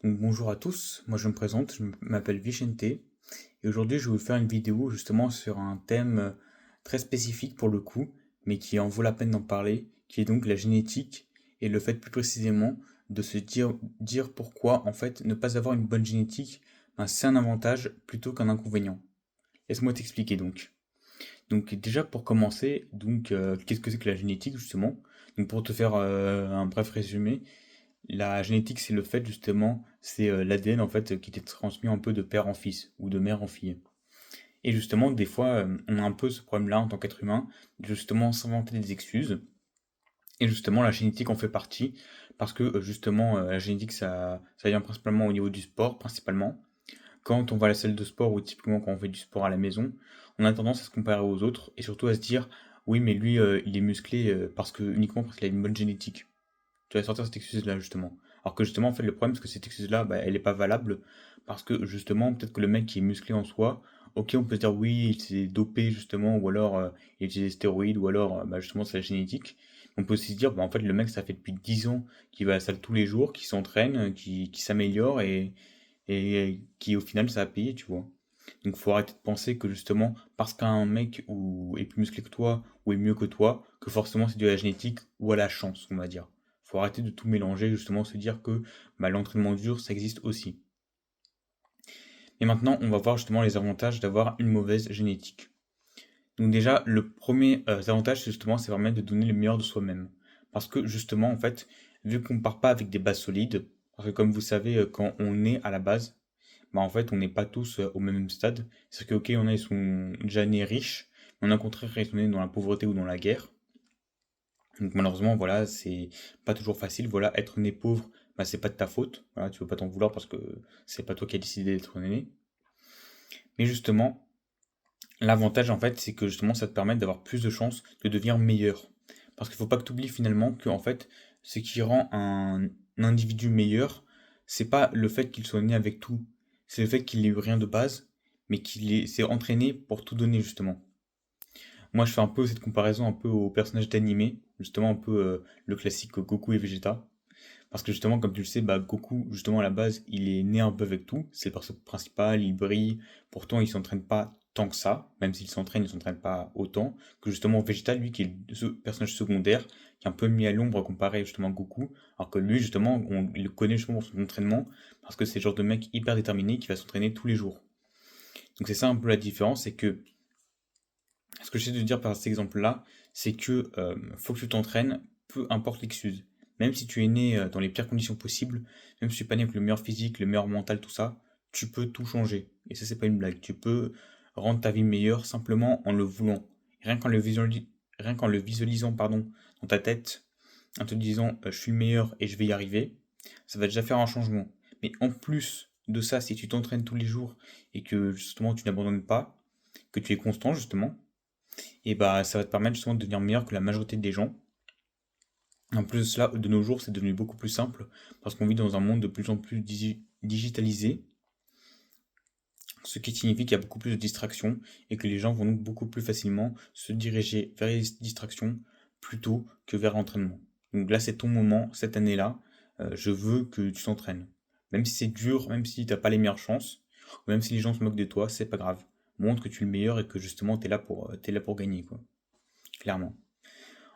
Donc, bonjour à tous, moi je me présente, je m'appelle Vicente et aujourd'hui je vais vous faire une vidéo justement sur un thème très spécifique pour le coup, mais qui en vaut la peine d'en parler, qui est donc la génétique et le fait plus précisément de se dire pourquoi en fait ne pas avoir une bonne génétique, ben, c'est un avantage plutôt qu'un inconvénient. Laisse-moi t'expliquer donc. Donc déjà pour commencer, qu'est-ce que c'est que la génétique justement? Donc pour te faire un bref résumé, la génétique, c'est le fait justement, c'est l'ADN en fait qui est transmis un peu de père en fils ou de mère en fille. Et justement, des fois, on a un peu ce problème-là en tant qu'être humain, de justement s'inventer des excuses. Et justement, la génétique en fait partie, parce que justement, la génétique, ça vient principalement au niveau du sport, principalement. Quand on va à la salle de sport ou typiquement quand on fait du sport à la maison, on a tendance à se comparer aux autres et surtout à se dire, oui, mais lui, il est musclé uniquement parce qu'il a une bonne génétique. Tu vas sortir cette excuse-là, justement. Alors que justement, en fait, le problème, c'est que cette excuse-là, bah, elle n'est pas valable, parce que justement, peut-être que le mec qui est musclé en soi, ok, on peut se dire oui, il s'est dopé, justement, ou alors il utilise des stéroïdes, ou alors, bah, justement, c'est la génétique. On peut aussi se dire, bah, en fait, le mec, ça fait depuis 10 ans qu'il va à la salle tous les jours, qu'il s'entraîne, qu'il s'améliore, et qui, au final, ça a payé, tu vois. Donc, faut arrêter de penser que, justement, parce qu'un mec est plus musclé que toi, ou est mieux que toi, que forcément, c'est dû à la génétique ou à la chance, on va dire. Faut arrêter de tout mélanger, justement, se dire que bah, l'entraînement dur, ça existe aussi. Et maintenant, on va voir justement les avantages d'avoir une mauvaise génétique. Donc déjà, le premier avantage, c'est vraiment de donner le meilleur de soi-même. Parce que justement, en fait, vu qu'on ne part pas avec des bases solides, parce que comme vous savez, quand on est à la base, bah en fait, on n'est pas tous au même stade. C'est que, ok, on a, ils sont déjà nés riches, mais on a au contraire, ils sont nés dans la pauvreté ou dans la guerre. Donc malheureusement, voilà, c'est pas toujours facile. Voilà, être né pauvre, bah, c'est pas de ta faute. Voilà, tu peux pas t'en vouloir parce que c'est pas toi qui as décidé d'être né. Mais justement, l'avantage en fait, c'est que justement, ça te permet d'avoir plus de chances de devenir meilleur. Parce qu'il faut pas que tu oublies finalement que en fait, ce qui rend un individu meilleur, c'est pas le fait qu'il soit né avec tout, c'est le fait qu'il ait eu rien de base, mais s'est entraîné pour tout donner justement. Moi, je fais un peu cette comparaison un peu aux personnages d'animé, justement un peu le classique Goku et Vegeta. Parce que justement, comme tu le sais, bah, Goku, justement, à la base, il est né un peu avec tout. C'est le perso principal, il brille. Pourtant, il s'entraîne pas tant que ça. Même s'il s'entraîne, il s'entraîne pas autant. Que justement, Vegeta, lui, qui est ce personnage secondaire, qui est un peu mis à l'ombre comparé justement à Goku. Alors que lui, justement, on le connaît justement pour son entraînement. Parce que c'est le genre de mec hyper déterminé qui va s'entraîner tous les jours. Donc c'est ça un peu la différence, c'est que ce que j'essaie de dire par cet exemple-là, c'est que faut que tu t'entraînes, peu importe l'excuse. Même si tu es né dans les pires conditions possibles, même si tu n'es pas né avec le meilleur physique, le meilleur mental, tout ça, tu peux tout changer. Et ça, c'est pas une blague. Tu peux rendre ta vie meilleure simplement en le voulant. Rien qu'en rien qu'en le visualisant, pardon, dans ta tête, en te disant je suis le meilleur et je vais y arriver, ça va déjà faire un changement. Mais en plus de ça, si tu t'entraînes tous les jours et que justement tu n'abandonnes pas, que tu es constant justement, et bah ça va te permettre justement de devenir meilleur que la majorité des gens. En plus de cela, de nos jours, c'est devenu beaucoup plus simple parce qu'on vit dans un monde de plus en plus digitalisé, ce qui signifie qu'il y a beaucoup plus de distractions et que les gens vont donc beaucoup plus facilement se diriger vers les distractions plutôt que vers l'entraînement. Donc là, c'est ton moment, cette année-là, je veux que tu t'entraînes. Même si c'est dur, même si t'as pas les meilleures chances, ou même si les gens se moquent de toi, c'est pas grave. Montre que tu es le meilleur et que justement t'es là pour gagner, quoi. Clairement.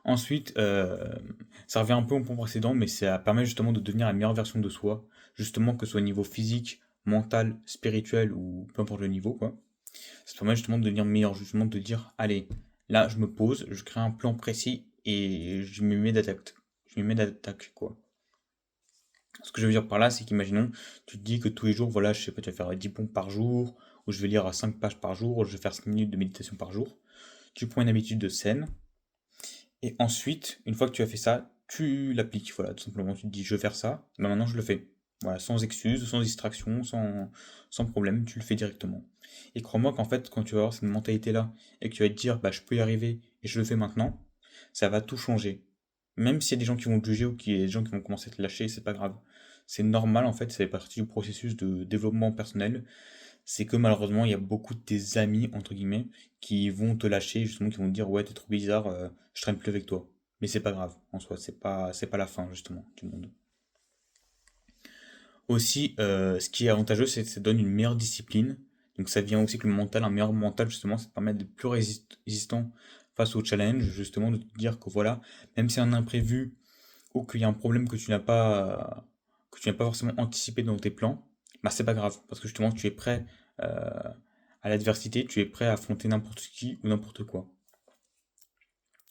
Ensuite, ça revient un peu au point précédent, mais ça permet justement de devenir la meilleure version de soi, justement que ce soit au niveau physique, mental, spirituel ou peu importe le niveau, quoi. Ça te permet justement de devenir meilleur, justement de te dire, allez, là je me pose, je crée un plan précis et je me mets d'attaque. Je me mets d'attaque, quoi. Ce que je veux dire par là, c'est qu'imaginons, tu te dis que tous les jours, voilà, je sais pas, tu vas faire 10 pompes par jour, ou je vais lire 5 pages par jour, ou je vais faire 5 minutes de méditation par jour. Tu prends une habitude de saine, et ensuite, une fois que tu as fait ça, tu l'appliques. Voilà, tout simplement, tu te dis, je vais faire ça, ben maintenant je le fais. Voilà, sans excuse, sans distraction, sans problème, tu le fais directement. Et crois-moi qu'en fait, quand tu vas avoir cette mentalité-là, et que tu vas te dire, bah, je peux y arriver, et je le fais maintenant, ça va tout changer. Même s'il y a des gens qui vont te juger ou qu'il y a des gens qui vont commencer à te lâcher, c'est pas grave. C'est normal, en fait, ça fait partie du processus de développement personnel. C'est que malheureusement, il y a beaucoup de tes amis, entre guillemets, qui vont te lâcher, justement, qui vont te dire, ouais, t'es trop bizarre, je traîne plus avec toi. Mais c'est pas grave, en soi, c'est pas la fin, justement, du monde. Aussi, ce qui est avantageux, c'est que ça donne une meilleure discipline. Donc ça vient aussi que le mental, un meilleur mental justement, ça te permet d'être plus résistant face au challenge, justement de te dire que voilà, même si un imprévu ou qu'il y a un problème que tu n'as pas forcément anticipé dans tes plans, bah c'est pas grave, parce que justement tu es prêt à l'adversité, tu es prêt à affronter n'importe qui ou n'importe quoi.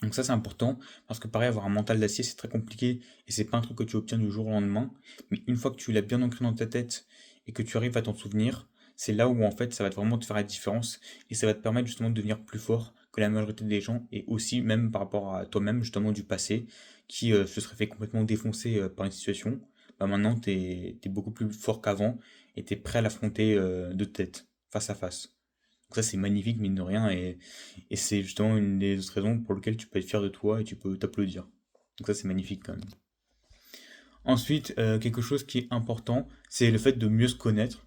Donc ça c'est important, parce que pareil, avoir un mental d'acier c'est très compliqué, et c'est pas un truc que tu obtiens du jour au lendemain, mais une fois que tu l'as bien ancré dans ta tête, et que tu arrives à t'en souvenir, c'est là où en fait ça va vraiment te faire la différence, et ça va te permettre justement de devenir plus fort que la majorité des gens, et aussi même par rapport à toi-même justement du passé, qui se serait fait complètement défoncer par une situation, bah maintenant t'es beaucoup plus fort qu'avant, et t'es prêt à l'affronter de tête, face à face. Donc ça c'est magnifique mine de rien, et c'est justement une des autres raisons pour lesquelles tu peux être fier de toi et tu peux t'applaudir. Donc ça c'est magnifique quand même. Ensuite, quelque chose qui est important, c'est le fait de mieux se connaître.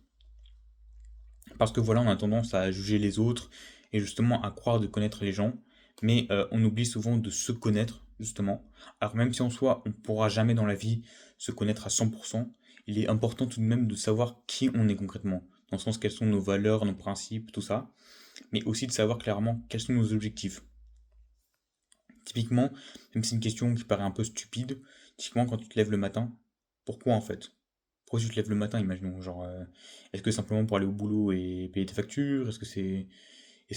Parce que voilà, on a tendance à juger les autres et justement à croire de connaître les gens. Mais on oublie souvent de se connaître, justement. Alors même si en soi, on ne pourra jamais dans la vie se connaître à 100%, il est important tout de même de savoir qui on est concrètement. Dans le sens, quelles sont nos valeurs, nos principes, tout ça. Mais aussi de savoir clairement quels sont nos objectifs. Typiquement, même si c'est une question qui paraît un peu stupide, typiquement quand tu te lèves le matin, pourquoi en fait? Pourquoi tu te lèves le matin, imaginons, genre, est-ce que simplement pour aller au boulot et payer tes factures? Est-ce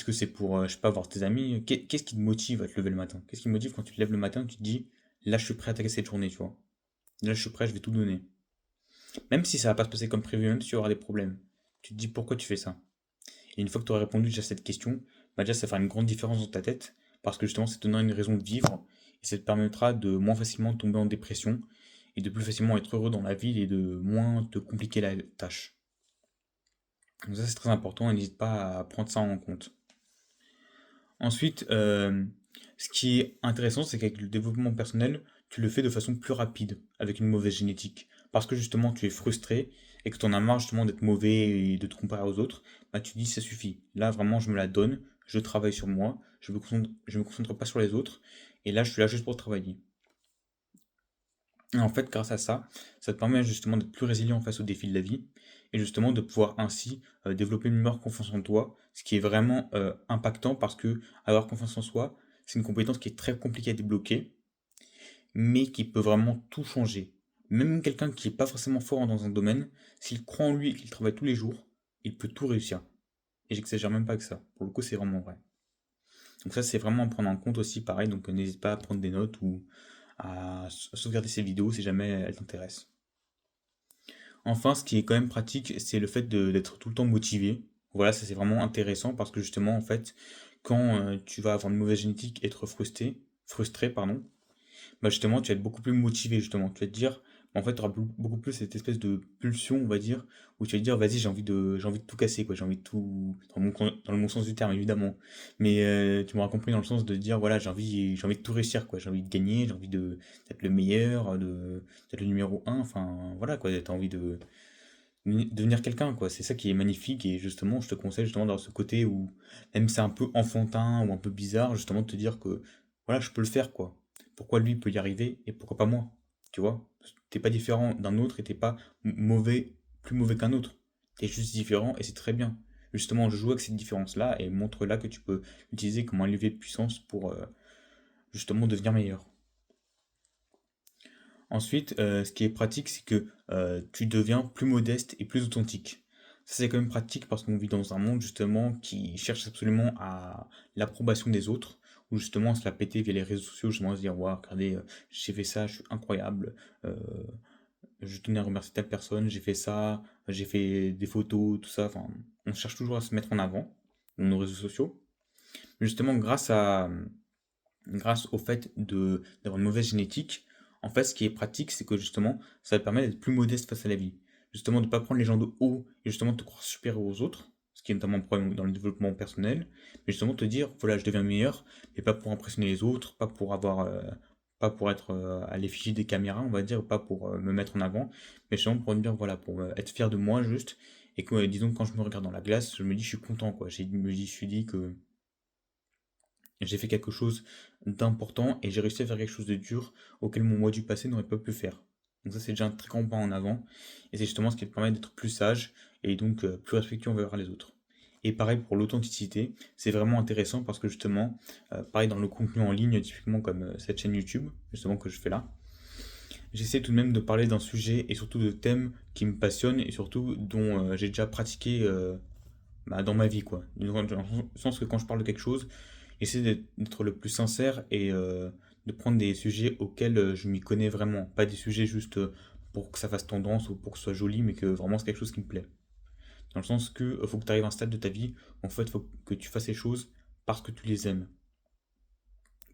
que c'est pour, je sais pas, voir tes amis? Qu'est-ce qui te motive à te lever le matin? Qu'est-ce qui te motive quand tu te lèves le matin, tu te dis, là je suis prêt à attaquer cette journée, tu vois? Là je suis prêt, je vais tout donner. Même si ça va pas se passer comme prévu, même si tu auras des problèmes. Tu te dis pourquoi tu fais ça? Et une fois que tu auras répondu déjà à cette question, bah déjà ça fera une grande différence dans ta tête, parce que justement ça te donnera une raison de vivre, et ça te permettra de moins facilement tomber en dépression, et de plus facilement être heureux dans la vie, et de moins te compliquer la tâche. Donc ça c'est très important, et n'hésite pas à prendre ça en compte. Ensuite, ce qui est intéressant, c'est qu'avec le développement personnel, tu le fais de façon plus rapide, avec une mauvaise génétique. Parce que justement, tu es frustré et que tu en as marre justement d'être mauvais et de te comparer aux autres, bah tu dis ça suffit. Là, vraiment, je me la donne, je travaille sur moi, je me concentre pas sur les autres, et là, je suis là juste pour travailler. Et en fait, grâce à ça, ça te permet justement d'être plus résilient face aux défis de la vie, et justement de pouvoir ainsi développer une meilleure confiance en toi, ce qui est vraiment impactant parce que avoir confiance en soi, c'est une compétence qui est très compliquée à débloquer, mais qui peut vraiment tout changer. Même quelqu'un qui n'est pas forcément fort dans un domaine, s'il croit en lui et qu'il travaille tous les jours, il peut tout réussir. Et j'exagère même pas que ça. Pour le coup, c'est vraiment vrai. Donc ça, c'est vraiment à prendre en compte aussi, pareil, donc n'hésite pas à prendre des notes ou à sauvegarder ces vidéos si jamais elles t'intéressent. Enfin, ce qui est quand même pratique, c'est le fait d'être tout le temps motivé. Voilà, ça c'est vraiment intéressant parce que justement, en fait, quand tu vas avoir une mauvaise génétique et être frustré, pardon, bah justement, tu vas être beaucoup plus motivé, justement. Tu vas te dire, bah, en fait, tu auras beaucoup plus cette espèce de pulsion, on va dire, où tu vas te dire, vas-y, j'ai envie de tout casser, quoi. J'ai envie de tout, dans le bon sens du terme, évidemment. Mais tu m'auras compris dans le sens de dire, voilà, j'ai envie de tout réussir, quoi. J'ai envie de gagner, j'ai envie d'être le meilleur, d'être le numéro un. Enfin, voilà, quoi. T'as envie de devenir quelqu'un, quoi. C'est ça qui est magnifique, et justement, je te conseille justement d'avoir ce côté où, même si c'est un peu enfantin ou un peu bizarre, justement, de te dire que, voilà, je peux le faire, quoi. Pourquoi lui peut y arriver et pourquoi pas moi? Tu vois? T'es pas différent d'un autre et t'es pas mauvais, plus mauvais qu'un autre. T'es juste différent et c'est très bien. Justement, joue avec cette différence-là et montre là que tu peux l'utiliser comme un levier de puissance pour justement devenir meilleur. Ensuite, ce qui est pratique, c'est que tu deviens plus modeste et plus authentique. Ça, c'est quand même pratique parce qu'on vit dans un monde justement qui cherche absolument à l'approbation des autres, ou justement à se la péter via les réseaux sociaux, justement à se dire, waouh, regardez, j'ai fait ça, je suis incroyable, euh, je tenais à remercier telle personne, j'ai fait ça, j'ai fait des photos, tout ça. Enfin, on cherche toujours à se mettre en avant dans nos réseaux sociaux. Mais justement, grâce au fait d'avoir une mauvaise génétique, en fait, ce qui est pratique, c'est que justement, ça te permet d'être plus modeste face à la vie. Justement, de ne pas prendre les gens de haut et justement de te croire supérieur aux autres, ce qui est notamment un problème dans le développement personnel, mais justement te dire, voilà, je deviens meilleur, mais pas pour impressionner les autres, pas pour être à l'effigie des caméras, on va dire, pas pour me mettre en avant, mais justement pour me dire, voilà, pour être fier de moi juste, et que, disons, quand je me regarde dans la glace, je me dis, je suis content, quoi. Je suis dit que j'ai fait quelque chose d'important et j'ai réussi à faire quelque chose de dur auquel mon moi du passé n'aurait pas pu faire. Donc ça, c'est déjà un très grand pas en avant. Et c'est justement ce qui te permet d'être plus sage et donc plus respectueux envers les autres. Et pareil pour l'authenticité, c'est vraiment intéressant parce que justement, pareil dans le contenu en ligne, typiquement comme cette chaîne YouTube, justement que je fais là, j'essaie tout de même de parler d'un sujet et surtout de thèmes qui me passionnent et surtout dont j'ai déjà pratiqué dans ma vie, quoi. Dans le sens que quand je parle de quelque chose, j'essaie d'être le plus sincère et de prendre des sujets auxquels je m'y connais vraiment. Pas des sujets juste pour que ça fasse tendance ou pour que ce soit joli, mais que vraiment c'est quelque chose qui me plaît. Dans le sens que faut que tu arrives à un stade de ta vie, en fait, il faut que tu fasses les choses parce que tu les aimes.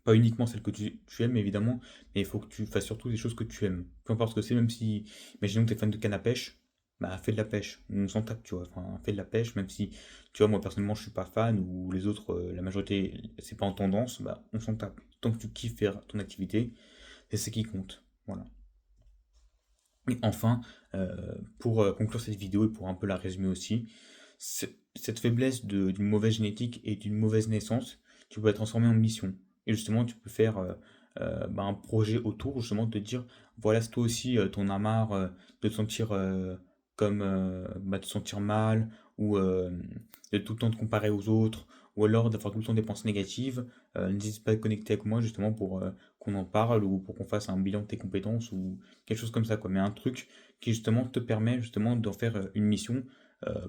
Pas uniquement celles que tu aimes, évidemment, mais il faut que tu fasses surtout des choses que tu aimes. Peu importe ce que c'est, même si, imaginons que tu es fan de canne à pêche, bah fais de la pêche. On s'en tape, tu vois. Enfin, fais de la pêche, même si, tu vois, moi personnellement, je suis pas fan, ou les autres, la majorité, c'est pas en tendance, bah on s'en tape. Tant que tu kiffes faire ton activité, c'est ce qui compte. Voilà. Et enfin, pour conclure cette vidéo et pour un peu la résumer aussi, cette faiblesse d'une mauvaise génétique et d'une mauvaise naissance, tu peux la transformer en mission. Et justement, tu peux faire un projet autour, justement, de te dire, voilà, si toi aussi, t'en as marre de te sentir de te sentir mal, ou de tout le temps te comparer aux autres, ou alors d'avoir tout le temps des pensées négatives, n'hésite pas à te connecter avec moi, justement, pour qu'on en parle, ou pour qu'on fasse un bilan de tes compétences, ou quelque chose comme ça, quoi. Mais un truc qui justement te permet justement d'en faire une mission,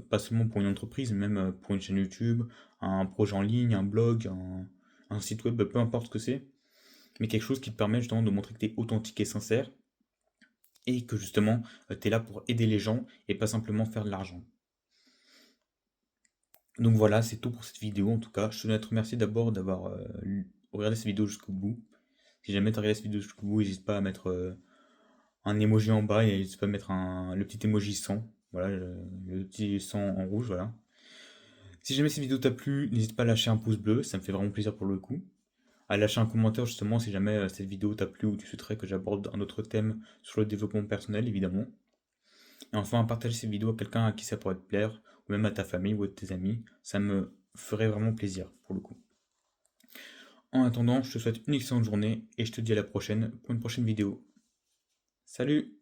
pas seulement pour une entreprise, mais même pour une chaîne YouTube, un projet en ligne, un blog, un site web, peu importe ce que c'est, mais quelque chose qui te permet justement de montrer que tu es authentique et sincère, et que justement tu es là pour aider les gens et pas simplement faire de l'argent. Donc voilà, c'est tout pour cette vidéo en tout cas. Je tenais à te remercier d'abord d'avoir regardé cette vidéo jusqu'au bout. Si jamais tu as regardé cette vidéo jusqu'au bout, n'hésite pas à mettre un emoji en bas et n'hésite pas à mettre le petit emoji 100. Voilà, le petit 100 en rouge, voilà. Si jamais cette vidéo t'a plu, n'hésite pas à lâcher un pouce bleu, ça me fait vraiment plaisir pour le coup. À lâcher un commentaire justement si jamais cette vidéo t'a plu ou tu souhaiterais que j'aborde un autre thème sur le développement personnel évidemment. Et enfin, partage cette vidéo à quelqu'un à qui ça pourrait te plaire, ou même à ta famille ou à tes amis, ça me ferait vraiment plaisir pour le coup. En attendant, je te souhaite une excellente journée et je te dis à la prochaine pour une prochaine vidéo. Salut!